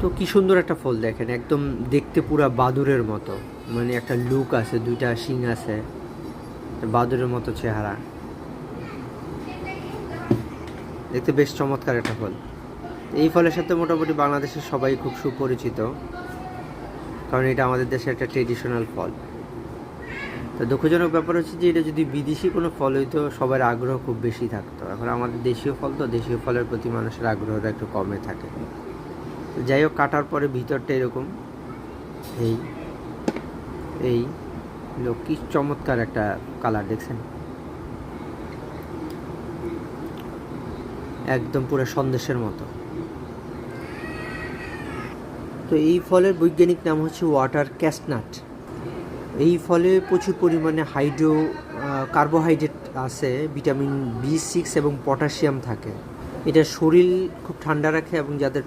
তো কি সুন্দর একটা ফল দেখেন, একদম দেখতে পুরা বাদুরের মতো, মানে একটা লুক আছে, দুইটা শিং আছে, বাদুরের মতো চেহারা, দেখতে বেশ চমৎকার একটা ফল। এই ফলের সাথে মোটামুটি বাংলাদেশের সবাই খুব সুপরিচিত, কারণ এটা আমাদের দেশের একটা ট্রেডিশনাল ফল। তো দুঃখজনক ব্যাপার হচ্ছে যে এটা যদি বিদেশি কোনো ফল হইতো সবার আগ্রহ খুব বেশি থাকতো। এখন আমাদের দেশীয় ফল, তো দেশীয় ফলের প্রতি মানুষের আগ্রহটা একটু কমে থাকে। তো যাই হোক, কাটার পরে ভিতরটা এরকম, এই এই লোক কি চমৎকার একটা কালার দেখছেন, একদম পুরো সন্দেশের মতো। তো এই ফলের বৈজ্ঞানিক নাম হচ্ছে ওয়াটার ক্যাস্টনাট। এই ফলে প্রচুর পরিমাণে কার্বোহাইড্রেট আছে, ভিটামিন B6 এবং পটাশিয়াম থাকে। এটা শরীর খুব ঠান্ডা রাখে, এবং যাদের